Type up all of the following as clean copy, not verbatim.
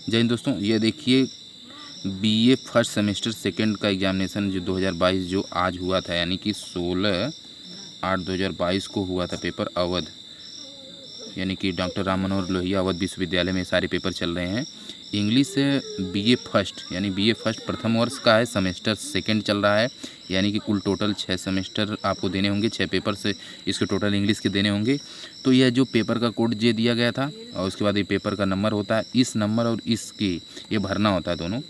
जय हिंद दोस्तों, ये देखिए बीए फर्स्ट सेमेस्टर सेकंड का एग्जामिनेशन जो 2022 जो आज हुआ था, यानी कि 16/8/2022 को हुआ था पेपर अवध, यानी कि डॉक्टर राम मनोहर लोहिया अवध विश्वविद्यालय में सारे पेपर चल रहे हैं। इंग्लिश बीए फर्स्ट यानी बीए फर्स्ट प्रथम वर्ष का है, सेमेस्टर सेकंड चल रहा है, यानी कि कुल टोटल 6 सेमेस्टर आपको देने होंगे, 6 पेपर से इसके टोटल इंग्लिश के देने होंगे। तो यह जो पेपर का कोड ये दिया गया था और उसके बाद ये पेपर का नंबर होता है, इस नंबर और इसकी ये भरना होता है, दोनों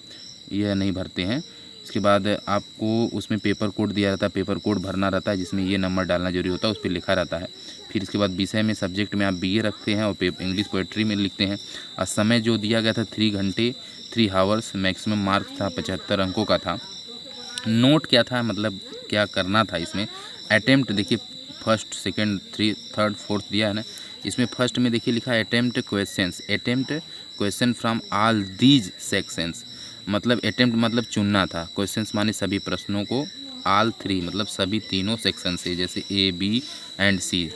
यह नहीं भरते हैं। इसके बाद आपको उसमें पेपर कोड दिया रहता है, पेपर कोड भरना रहता है जिसमें ये नंबर डालना जरूरी होता है, उस पर लिखा रहता है। फिर इसके बाद विषय में सब्जेक्ट में आप बीए रखते हैं और इंग्लिश पोएट्री में लिखते हैं। और समय जो दिया गया था 3 घंटे 3 आवर्स, मैक्सिमम मार्क्स था 75 अंकों का था। नोट क्या था, मतलब क्या करना था इसमें, अटेम्प्ट देखिए फर्स्ट सेकंड थर्ड फोर्थ दिया है ना, इसमें फर्स्ट में देखिए लिखा है attempt question from all these sections, मतलब अटेम्प्ट मतलब चुनना था, क्वेश्चंस माने सभी प्रश्नों को, ऑल 3 मतलब सभी तीनों सेक्शन से, जैसे ए बी एंड सी।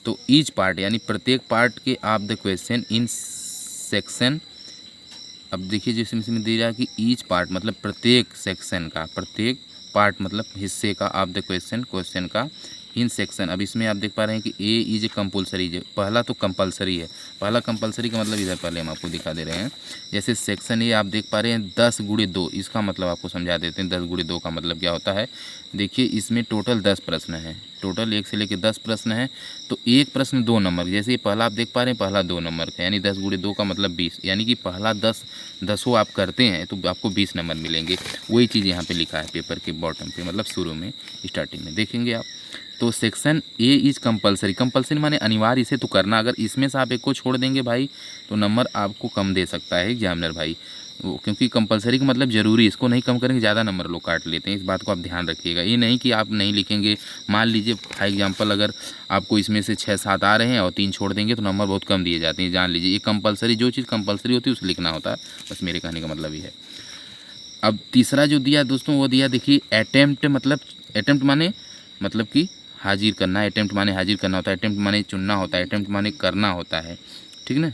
तो ईच पार्ट यानी प्रत्येक पार्ट के of the question in section. अब देखिए जैसे इसमें दिया है कि ईच पार्ट मतलब प्रत्येक सेक्शन का, प्रत्येक पार्ट मतलब हिस्से का ऑफ द क्वेश्चन का इन सेक्शन। अब इसमें आप देख पा रहे हैं कि ए इज कंपल्सरी, पहला तो कंपल्सरी है, पहला कंपल्सरी का मतलब इधर पहले हम आपको दिखा दे रहे हैं। जैसे सेक्शन ए आप देख पा रहे हैं 10x2, इसका मतलब आपको समझा देते हैं। 10x2 का मतलब क्या होता है, देखिए इसमें टोटल 10 प्रश्न है, टोटल 1 से लेकर 10 प्रश्न है। तो एक प्रश्न 2 नंबर, जैसे ये पहला आप देख पा रहे हैं पहला 2 नंबर का, यानी 10x2 का मतलब 20, यानी कि पहला 10 आप करते हैं तो आपको 20 नंबर मिलेंगे। वही चीज़ यहाँ पे लिखा है पेपर के बॉटम पे, मतलब शुरू में स्टार्टिंग में देखेंगे आप। तो सेक्शन ए इज कंपल्सरी माने अनिवार्य, इसे तो करना। अगर इसमें से आप एक को छोड़ देंगे भाई तो नंबर आपको कम दे सकता है एग्जामिनर भाई, वो क्योंकि कंपलसरी का मतलब ज़रूरी, इसको नहीं कम करेंगे ज़्यादा नंबर लोग काट लेते हैं, इस बात को आप ध्यान रखिएगा। ये नहीं कि आप नहीं लिखेंगे, मान लीजिए फॉर एग्जांपल अगर आपको इसमें से 6-7 आ रहे हैं और 3 छोड़ देंगे तो नंबर बहुत कम दिए जाते हैं, जान लीजिए। ये कंपलसरी, जो चीज़ कंपलसरी होती है उसे लिखना होता है, बस मेरे कहने का मतलब ये है। अब तीसरा जो दिया दोस्तों वो दिया देखिए अटेम्प्ट, अटेम्प्ट माने मतलब कि हाजिर करना, अटेम्प्ट माने हाजिर करना होता है, अटेम्प्ट माने चुनना होता है, अटेम्प्ट माने करना होता है, ठीक ना।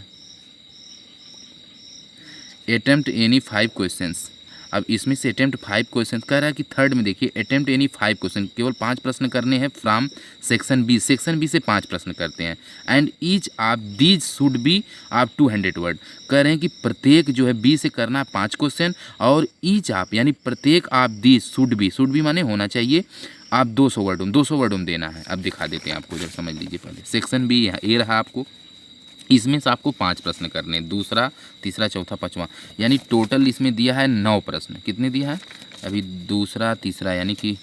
अटेम्प्ट एनी 5 क्वेश्चंस, अब इसमें से अटेम्प्ट 5 क्वेश्चन कह रहा है कि थर्ड में देखिए अटेम्प्ट एनी 5 क्वेश्चन, केवल 5 प्रश्न करने हैं फ्रॉम सेक्शन बी से 5 प्रश्न करते हैं। And each of these should be आप 200 वर्ड, कह रहे हैं कि प्रत्येक जो है बी से करना है 5 क्वेश्चन, और ईच आप यानी प्रत्येक आप दीज शुड बी माने होना चाहिए, आप 200 वर्ड में देना है। अब दिखा देते हैं आपको, जब समझ लीजिए पहले सेक्शन बी यहाँ ए रहा आपको, इसमें से आपको 5 प्रश्न करने, दूसरा तीसरा चौथा पाँचवा, यानी टोटल इसमें दिया है 9 प्रश्न। कितने दिया है अभी, दूसरा तीसरा यानी कि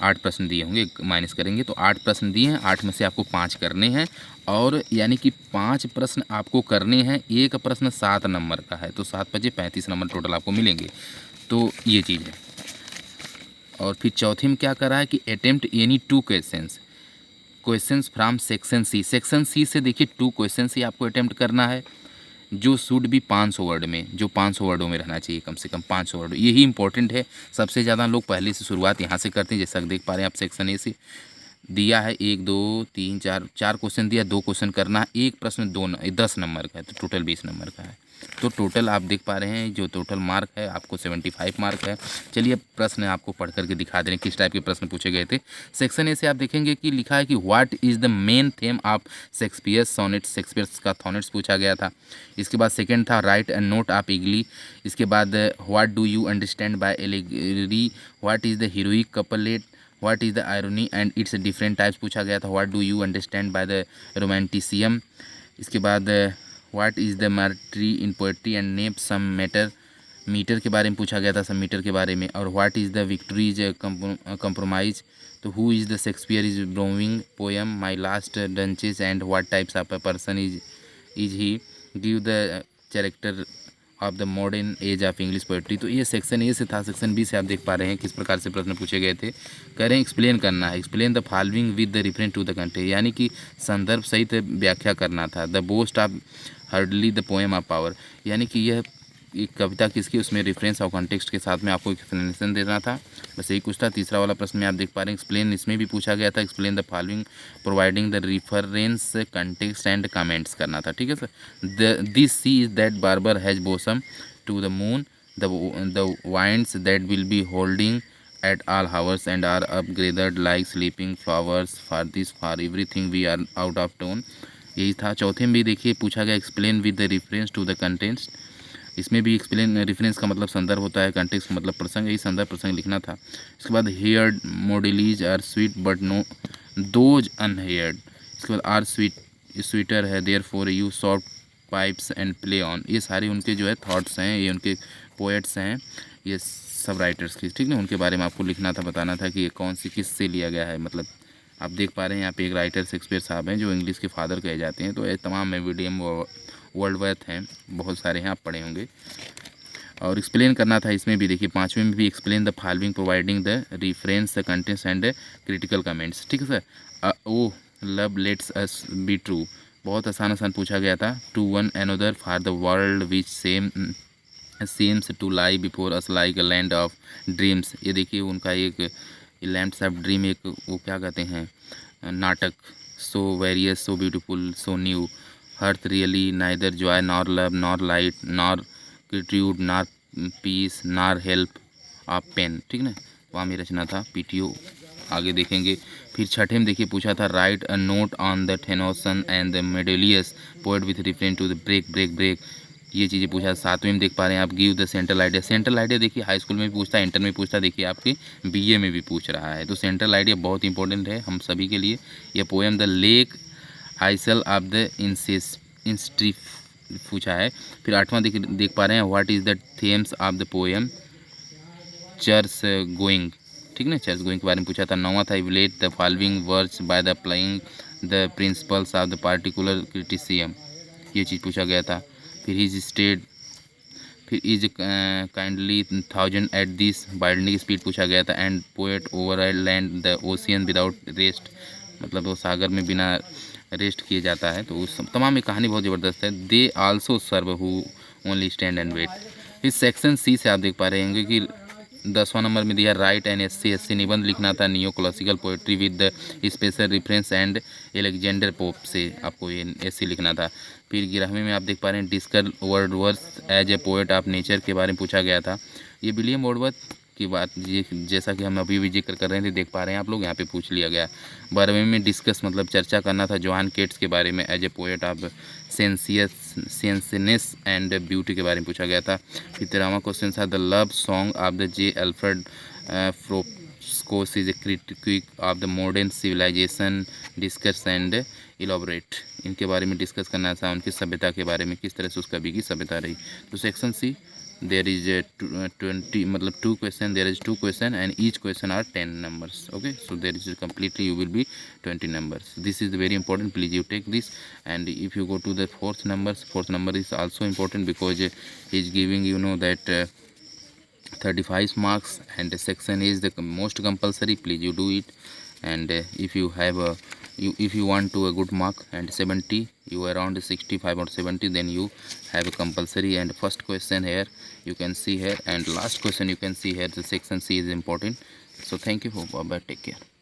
8 प्रश्न दिए होंगे, माइनस करेंगे तो 8 प्रश्न दिए हैं, 8 में से आपको 5 करने हैं, और यानी कि 5 प्रश्न आपको करने हैं, एक प्रश्न 7 नंबर का है, तो 7×5 35 नंबर टोटल आपको मिलेंगे। तो ये चीज़ है। और फिर चौथे में क्या कर रहा है कि attempt any 2 questions from section C से देखिए 2 क्वेश्चन ही आपको अटेम्प्ट करना है, जो शुड भी 500 वर्ड में, जो 500 वर्डों में रहना चाहिए, कम से कम 500 वर्ड, यही इंपॉर्टेंट है। सबसे ज़्यादा लोग पहले से शुरुआत यहाँ से करते हैं, जैसा देख पा रहे हैं आप सेक्शन ए से दिया है 1 2 3 4 क्वेश्चन दिया, 2 क्वेश्चन करना है, एक प्रश्न 10 नंबर का है, तो टोटल 20 नंबर का है। तो टोटल आप देख पा रहे हैं जो टोटल मार्क है आपको 75 मार्क है। चलिए अब प्रश्न आपको पढ़ करके दिखा दे रहे हैं किस टाइप के प्रश्न पूछे गए थे। सेक्शन ए से आप देखेंगे कि लिखा है कि what is the main theme of Shakespeare's sonnets, Shakespeare's का सोनेट्स पूछा गया था। इसके बाद सेकंड था राइट अ नोट ऑफ इगली। इसके बाद what do you understand by allegory, what is the heroic couplet, what is the irony and its different types पूछा गया था। What do you understand by the romanticism. इसके बाद what is the metre in poetry and name some metre के बारे में पूछा गया था, सम मीटर के बारे में। और what is the Victorian compromise, तो who is the Shakespeare is Browning poem my last duchess and what types of a person is he, give the character of the modern age of English poetry. तो ये section A से था। Section B से आप देख पा रहे हैं किस प्रकार से प्रश्न पूछे गए थे। कह रहे हैं एक्सप्लेन करना है, explain the following with the reference to the content, यानी कि संदर्भ सहित व्याख्या करना था। The boast of hardly the poem of power, यानी कि यह एक कविता किसकी, उसमें रेफरेंस और कॉन्टेक्स्ट के साथ में आपको एक्सप्लेनेशन देना था, बस यही कुछ था। तीसरा वाला प्रश्न में आप देख पा रहे हैं एक्सप्लेन, इसमें भी पूछा गया था explain the following providing the reference context and comments करना था, ठीक है sir. This sea is that barber has bosom, to the moon, the winds that will be holding at all hours and are upgraded like sleeping flowers for this for everything we are out of tone। यही था। चौथे में भी देखिए पूछा गया explain with the reference to the contents. इसमें भी एक्सप्लेन, रेफरेंस का मतलब संदर्भ होता है, कंटेक्स्ट का मतलब प्रसंग, यही संदर्भ प्रसंग लिखना था। इसके बाद heard melodies are sweet but no those unheard. इसके बाद आर स्वीटर है therefore you soft pipes and play on. ये सारे उनके जो है थॉट्स हैं, ये उनके पोएट्स हैं, ये सब राइटर्स की, ठीक ना, उनके बारे में आपको लिखना था, बताना था कि ये कौन सी किस से लिया गया है। मतलब आप देख पा रहे हैं यहाँ पे एक राइटर शेक्सपियर साहब हैं जो इंग्लिश के फादर कहे जाते हैं। तो ये तमाम में विलियम वर्ड्सवर्थ हैं, बहुत सारे हैं, आप पढ़े होंगे। और एक्सप्लेन करना था इसमें भी, देखिए पाँचवें में भी explain the following providing the reference the contents and critical comments, ठीक है sir. O love let's us be true, बहुत आसान पूछा गया था। To one another for the world which seems to lie before us like a land of dreams। ये देखिए उनका एक लैंड्स ऑफ ड्रीम, एक वो क्या कहते हैं नाटक, so various so beautiful so new hath really neither joy nor love nor light nor gratitude nor peace nor help of pain, ठीक ना, वहाँ में रचना था पीटीओ। आगे देखेंगे। फिर छठे में देखिए पूछा था write a note on the Tennyson and the melodious poet with reference to the break break break, ये चीज़ें पूछा। सातवें में देख पा रहे हैं आप give the central idea. Central idea देखिए हाई स्कूल में भी पूछता है, इंटर में पूछता है, देखिए आपके बीए में भी पूछ रहा है। तो सेंट्रल आइडिया बहुत इंपॉर्टेंट है हम सभी के लिए। यह poem the lake isle of द इंस्ट्री पूछा है। फिर आठवां देख पा रहे हैं what is the themes of the poem church going, ठीक ना, चर्च गोइंग के बारे में पूछा था। नौवां था evaluate the following words by the applying the principles of the particular criticism, ये चीज़ पूछा गया था। फिर फिर is kindly thousand at this building speed पूछा गया था। And poet over land the ocean without rest, मतलब वो सागर में बिना रेस्ट किए जाता है। तो उस तमाम में कहानी बहुत ज़बरदस्त है। They also serve who only stand and wait. फिर सेक्शन सी से आप देख पा रहे होंगे कि 10वां नंबर में दिया राइट एन एससी निबंध लिखना था neo classical poetry with the special reference and Alexander pope से आपको ये एससी लिखना था। फिर 11वें में आप देख पा रहे हैं discuss Wordsworth as a poet of nature के बारे में पूछा गया था। ये विलियम वर्ड्सवर्थ की बात जैसा कि हम अभी भी जिक्र कर रहे थे, देख पा रहे हैं आप लोग, यहाँ पे पूछ लिया गया। 12वें में डिस्कस मतलब चर्चा करना था जोहान केट्स के बारे में as a poet of sensuousness and beauty के बारे में पूछा गया था। फिर 13वां क्वेश्चन था the love song of the J Alfred फ्रोस्कोस is a critique of the modern civilisation discuss and elaborate, इनके बारे में डिस्कस करना था, उनकी सभ्यता के बारे में, किस तरह से उस कवि की सभ्यता रही। तो section C there is a 20 मतलब 2 question, there is 2 question and each question are 10 numbers, okay, so there is completely you will be 20 numbers. This is very important, please you take this. And if you go to the fourth number is also important because he is giving you know that 35 marks and the section is the most compulsory, please you do it. And if you have if you want to a good mark and 70, you around 65 or 70, then you have a compulsory. And first question here you can see here and last question you can see here, the section C is important. So thank you for bye, take care.